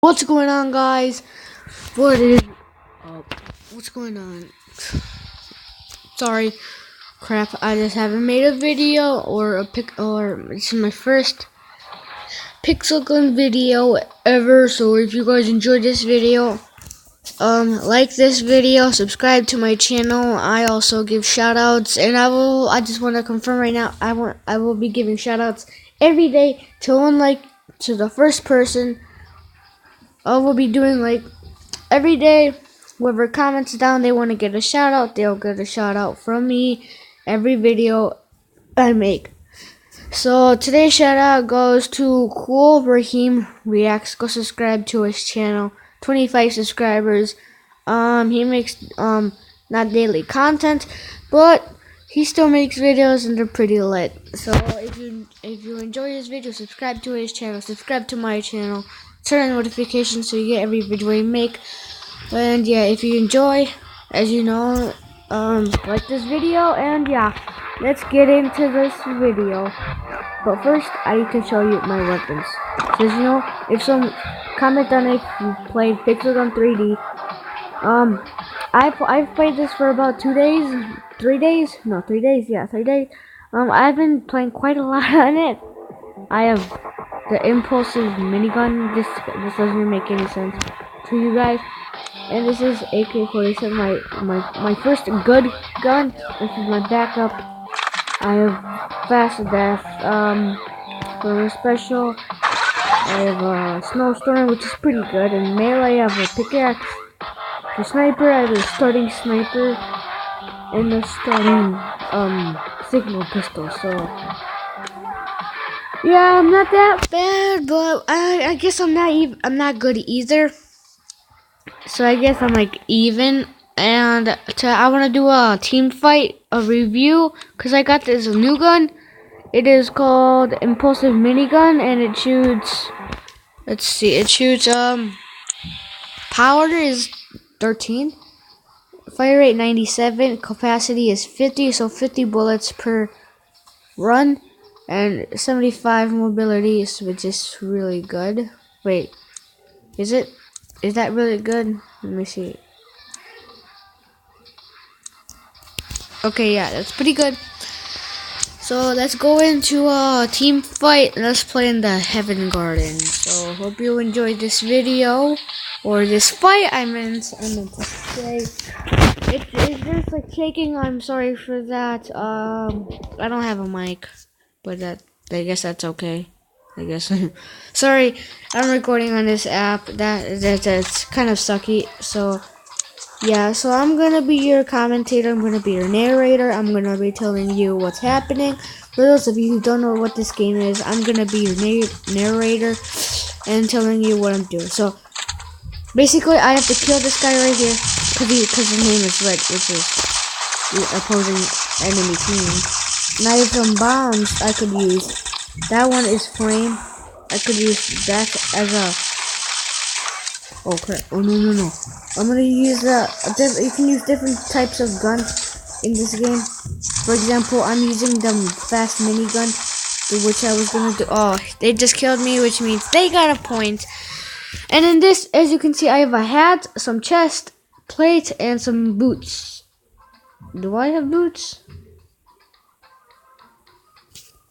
What's going on, guys? What is what's going on? Sorry, crap. I just haven't made a video or this is my first Pixel Gun video ever. So if you guys enjoyed this video, like this video, subscribe to my channel. I also give shoutouts, and I just want to confirm right now. I will be giving shoutouts every day to the first person. I will be doing every day. Whoever comments down, they want to get a shout out, they'll get a shout out from me every video I make. So today's shout out goes to Cool Raheem Reacts. Go subscribe to his channel. 25 subscribers. He makes not daily content, but he still makes videos and they're pretty lit. So if you enjoy his video, subscribe to his channel, subscribe to my channel. Turn on notifications so you get every video I make. And yeah, if you enjoy, as you know, like this video. And yeah, let's get into this video. But first, I need to show you my weapons. So as you know, if some comment on if you played Pixel Gun 3D. I've played this for about 2 days, 3 days. No, 3 days. Yeah, 3 days. I've been playing quite a lot on it. I have the impulsive minigun. This doesn't make any sense to you guys. And this is AK-47, my first good gun. This is my backup. I have fast death. For a special, I have a snowstorm, which is pretty good. And melee, I have a pickaxe. For sniper, I have a starting sniper and a starting signal pistol. So yeah, I'm not that bad, but I guess I'm not good either. So I guess I'm like even. And I want to do a team fight, a review, because I got this new gun. It is called Impulsive Minigun, and it shoots. Let's see, it shoots. Power is 13. Fire rate 97. Capacity is 50, so 50 bullets per run. And 75 mobility, which is really good. Wait, is that really good? Let me see. Okay, yeah, that's pretty good. So let's go into a team fight. Let's play in the Heaven Garden. So hope you enjoyed this video or this fight. I meant to say it's just like shaking. I'm sorry for that. I don't have a mic. But I guess that's okay. I guess. Sorry, I'm recording on this app. That's kind of sucky. So yeah, so I'm gonna be your commentator. I'm gonna be your narrator. I'm gonna be telling you what's happening. For those of you who don't know what this game is, I'm gonna be your narrator and telling you what I'm doing. So basically, I have to kill this guy right here because his name is Red, which is the opposing enemy team. And I have some bombs I could use. That one is flame. I could use that as a. Oh crap! Oh no! I'm gonna use you can use different types of guns in this game. For example, I'm using the fast minigun, which I was gonna do. Oh, they just killed me, which means they got a point. And in this, as you can see, I have a hat, some chest plate, and some boots. Do I have boots?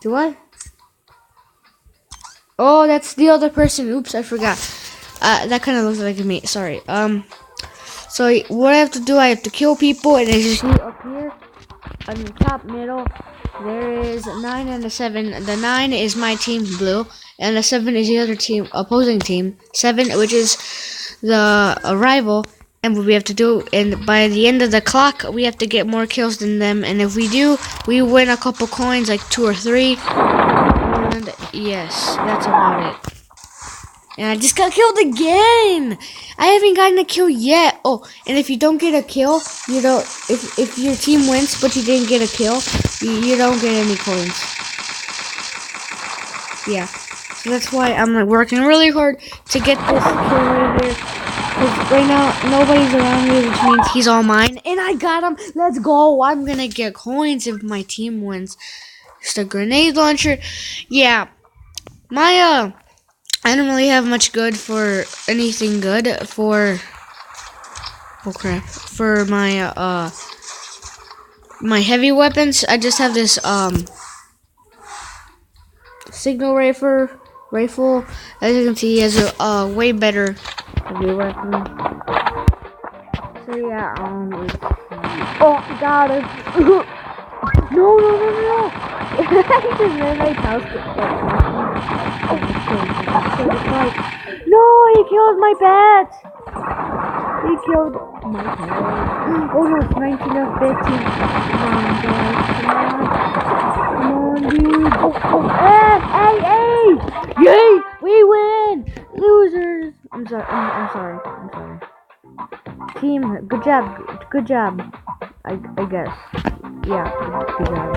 Do I? Oh, that's the other person. Oops, I forgot. That kind of looks like me. Sorry. So what I have to do, I have to kill people, and as you see up here, on the top middle, there is a 9 and a 7. The 9 is my team, blue, and the 7 is the other team, opposing team. 7, which is the rival. And what we have to do, and by the end of the clock, we have to get more kills than them. And if we do, we win a couple coins, like 2 or 3. And yes, that's about it. And I just got killed again. I haven't gotten a kill yet. Oh, and if you don't get a kill, you don't. If your team wins but you didn't get a kill, you don't get any coins. Yeah, so that's why I'm like working really hard to get this kill right here. Because right now, nobody's around me, which means he's all mine. And I got him. Let's go. I'm going to get coins if my team wins. Just a grenade launcher. Yeah. I don't really have much good for anything good for. Oh crap! For my my heavy weapons, I just have this signal rifle. As you can see, has a way better heavy weapon. So yeah, oh god, no! He just ran my house. No, he killed my pet. He killed my pet. Oh no, it's 19 of 15. Come on, guys, come on, dude. Hey! Yay! We win! Losers! I'm sorry. Team, good job. I guess. Yeah, good job.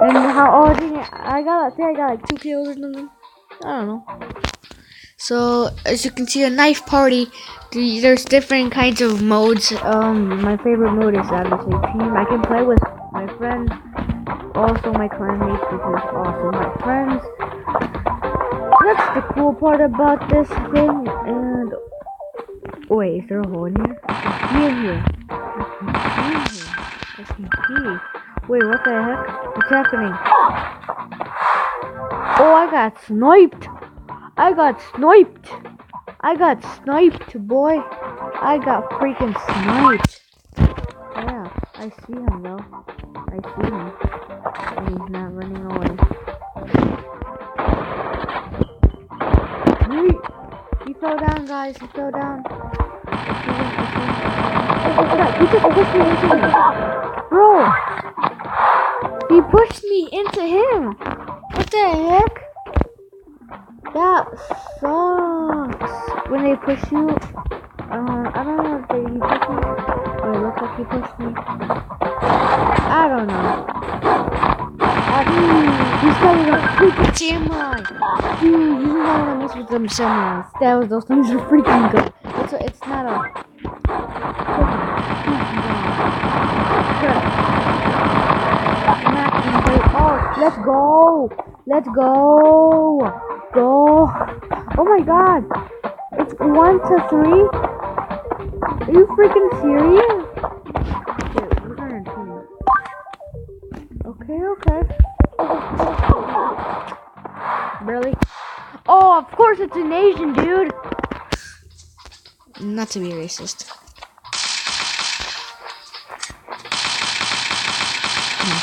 And how old I got like 2 kills or something. I don't know. So as you can see, a knife party. There's different kinds of modes. My favorite mode is obviously team. I can play with my friends, also my clanmates, which is also my friends. That's the cool part about this thing. And wait, is there a hole in here? I can see. Wait, what the heck? What's happening? Oh, I got sniped, boy. I got freaking sniped. Yeah, I see him though. And he's not running away. Wait, he fell down, guys. Oh god, he just pushed me into him. Bro, he pushed me into him. What the heck? That sucks. When they push you, I don't know if he pushed me. Or it looks like he pushed me. I don't know. He's got a freaking samurai. Dude, you don't want to mess with them samurais. Those things are freaking good. It's not a. Oh, let's go. Go. Oh my god. It's 1 to 3. Are you freaking serious? Okay. Really? Oh, of course it's an Asian dude. Not to be racist.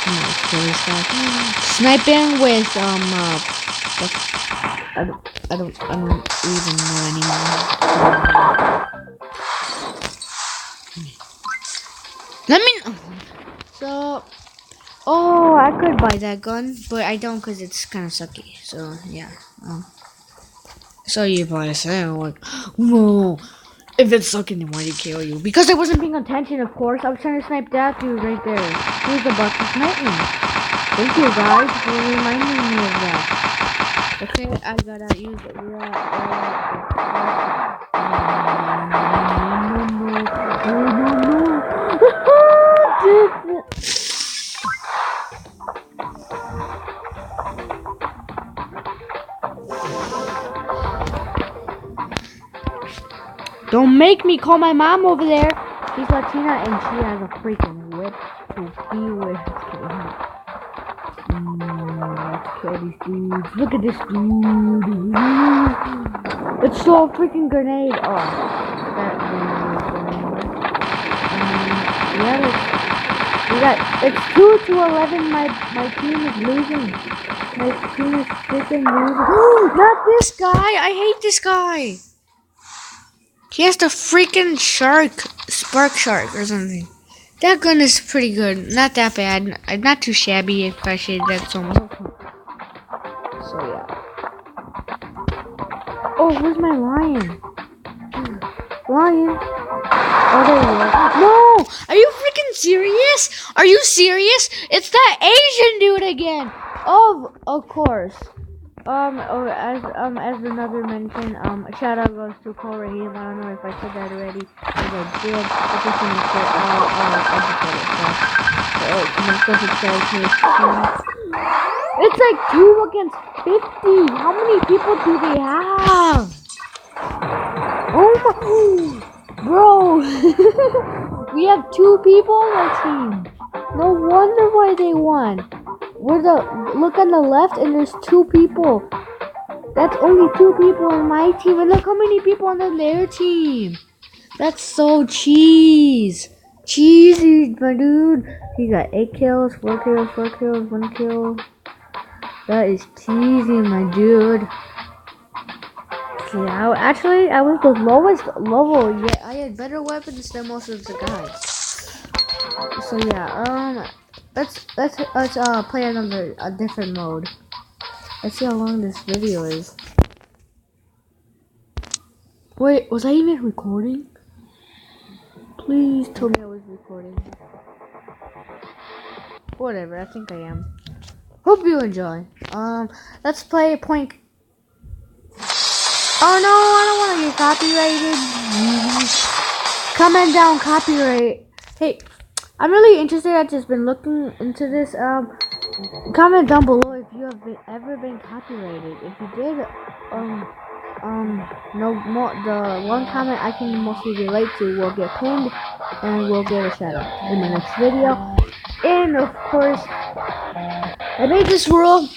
Come on, let's kill this guy. Sniping with I don't even know anymore. Let me know. So, oh, I could buy that gun, but I don't because it's kind of sucky. So yeah. So you probably say like, whoa. If it's sucking, then why did he kill you? Because I wasn't paying attention, of course. I was trying to snipe that dude right there. He was about to snipe me. Thank you guys for reminding me of that. Okay, I gotta use it. Don't make me call my mom over there. She's Latina and she has a freaking whip to be with. Let's kill these dudes. Look at this dude. It's so freaking grenade. Oh, that yeah, it's 2 to 11. My team is losing. My team is freaking losing. Not this guy. I hate this guy. He has the freaking spark shark or something. That gun is pretty good. Not that bad. Not too shabby if I say that so much. So yeah. Oh, where's my lion? Lion? Oh, there you are. No! Are you freaking serious? It's that Asian dude again. Oh, of course. As another mention, shout out goes to Cole Rahim. I don't know if I said that already, because I did. I just want to say, I just said it. So, my stuff is It's like 2 against 50. How many people do they have? Oh my, bro. We have 2 people on our team. No wonder why they won. Look on the left and there's 2 people. That's only 2 people on my team. And look how many people on their team. That's so cheese. Cheesy, my dude. He got 8 kills, 4 kills, 4 kills, 1 kill. That is cheesy, my dude. Yeah, I was the lowest level, yet I had better weapons than most of the guys. So yeah, let's play a different mode. Let's see how long this video is. Wait, was I even recording? Please tell me I was recording. Whatever, I think I am. Hope you enjoy. Let's play point. Oh no, I don't want to get copyrighted. Comment down copyright. Hey, I'm really interested. I've just been looking into this. Comment down below if you have ever been copyrighted. If you did, no more. The one comment I can mostly relate to will get pinned, and will get a shout out in the next video. And of course, I made this rule.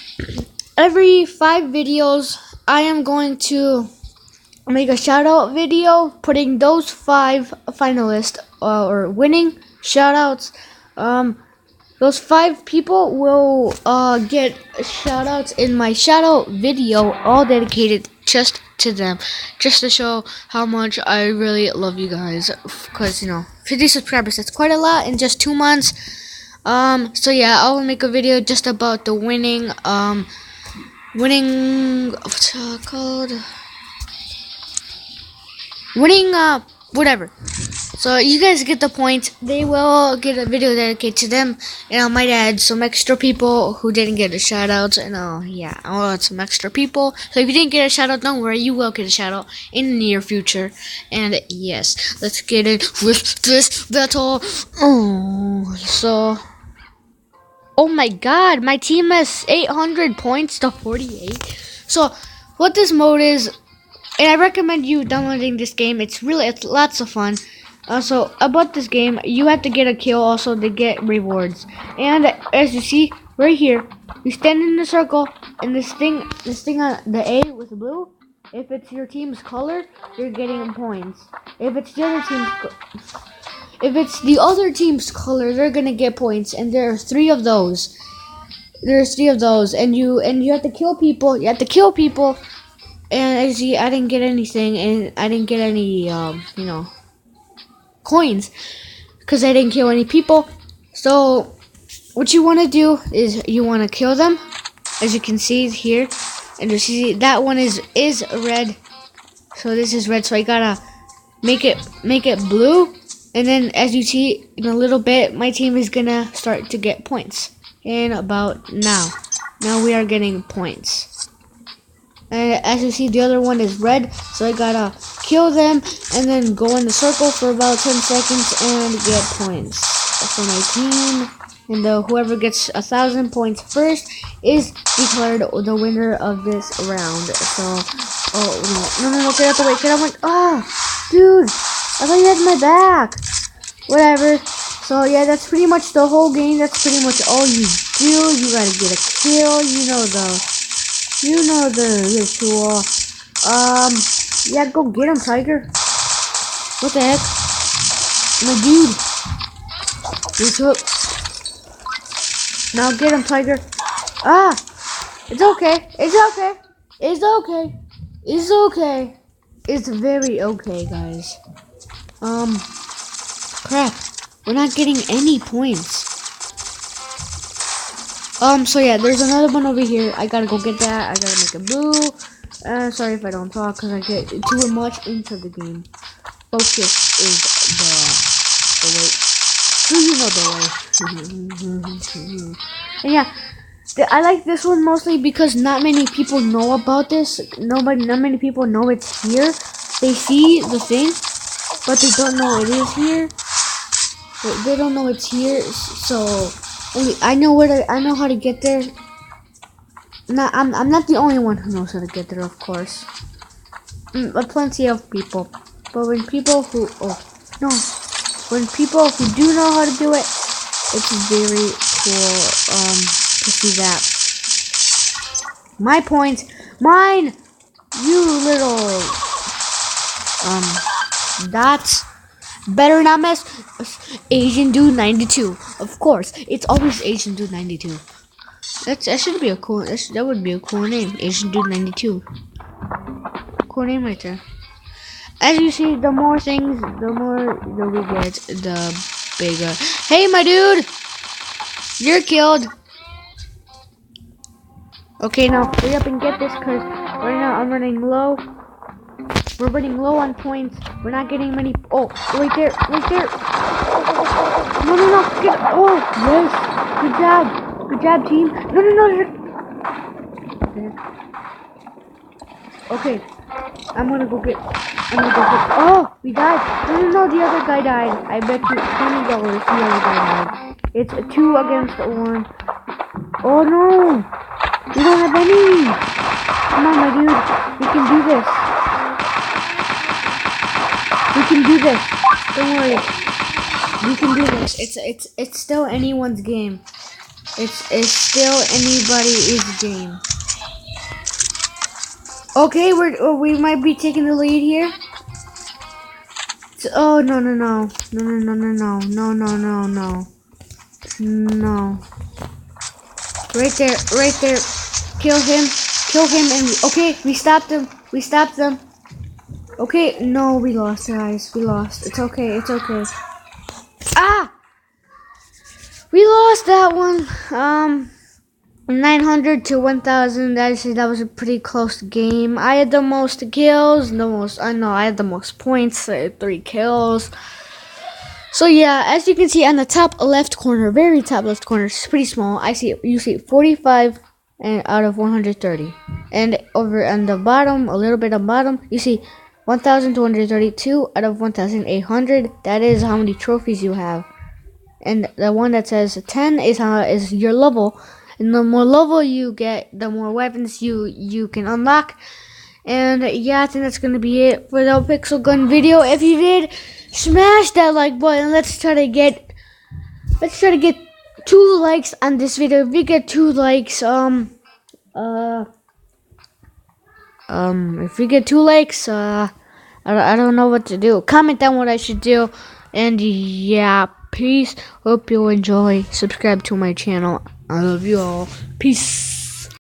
Every 5 videos, I am going to make a shout out video putting those 5 finalists or winning shout outs. Those 5 people will get shout outs in my shout out video, all dedicated just to them, just to show how much I really love you guys. Because 50 subscribers, that's quite a lot in just 2 months. So yeah, I will make a video just about the winning what's it called? Winning, whatever. So you guys get the point. They will get a video dedicated to them, and I might add some extra people who didn't get a shout out. And yeah, I'll add some extra people. So if you didn't get a shout out, don't worry, you will get a shout out in the near future. And yes, let's get in with this battle. Oh my god, my team has 800 points to 48. So what this mode is, and I recommend you downloading this game. It's lots of fun. So about this game, you have to get a kill also to get rewards. And as you see right here, you stand in the circle, and this thing on the A with the blue, if it's your team's color, you're getting points. If it's the other team's color, they're gonna get points, and there are 3 of those. There's 3 of those, and you have to kill people. You have to kill people. And as you see, I didn't get anything, and I didn't get any, coins, because I didn't kill any people. So what you want to do is you want to kill them, as you can see here, and you see that one is red. So this is red. So I gotta make it blue. And then, as you see, in a little bit, my team is gonna start to get points. And about now we are getting points. And as you see, the other one is red, so I gotta kill them and then go in the circle for about 10 seconds and get points for my team. And whoever gets 1,000 points first is declared the winner of this round. So, no, get out the way, get out my, dude. I thought you had my back. Whatever. So yeah, that's pretty much the whole game. That's pretty much all you do. You gotta get a kill. You know the ritual. Yeah, go get him, Tiger. What the heck? My dude. This hook. Now get him, Tiger. It's okay. It's okay. It's okay. It's okay. It's very okay, guys. Crap. We're not getting any points. So yeah, there's another one over here. I gotta go get that. I gotta make a blue. Sorry if I don't talk, because I get too much into the game. Focus is the way. You know the way. And yeah, I like this one mostly because not many people know about this. Not many people know it's here. They see the thing, but they don't know it is here. They don't know it's here, so I know how to get there. I'm not the only one who knows how to get there, of course. But plenty of people. But when people who when people who do know how to do it, it's very cool to see that. My points, mine. You little dots. Better not mess. Asian Dude 92. Of course, it's always Asian Dude 92. That should be a cool. That would be a cool name. Asian Dude 92. Cool name right there. As you see, the more things, the more that we get, the bigger. Hey, my dude, you're killed. Okay, now hurry up and get this, cause right now I'm running low. We're running low on points. We're not getting many. Oh, right there, right there. No, get. Oh, yes. Good job, team. No. Okay, I'm gonna go get. Oh, we died. No, the other guy died. I bet you $20 the other guy died. It's 2 against 1. Oh no, we don't have any. Come on, my dude. We can do this. Don't worry. We can do this. It's still anyone's game. It's still anybody's game. Okay, we might be taking the lead here. Oh no. Right there. Kill him, and okay, we stopped them. Okay, no, we lost, guys. It's okay. Ah! We lost that one. 900 to 1,000. That was a pretty close game. I had the most kills. I had the most points. 3 kills. So yeah, as you can see on the top left corner, very top left corner, it's pretty small. You see 45 out of 130, and over on the bottom, a little bit on bottom, you see 1,232 out of 1,800. That is how many trophies you have. And the one that says 10 is your level. And the more level you get, the more weapons you can unlock. And yeah, I think that's gonna be it for the Pixel Gun video. If you did, smash that like button. Let's try to get 2 likes on this video. If we get 2 likes, if we get 2 likes, I don't know what to do. Comment down what I should do. And yeah, peace. Hope you enjoy. Subscribe to my channel. I love you all. Peace.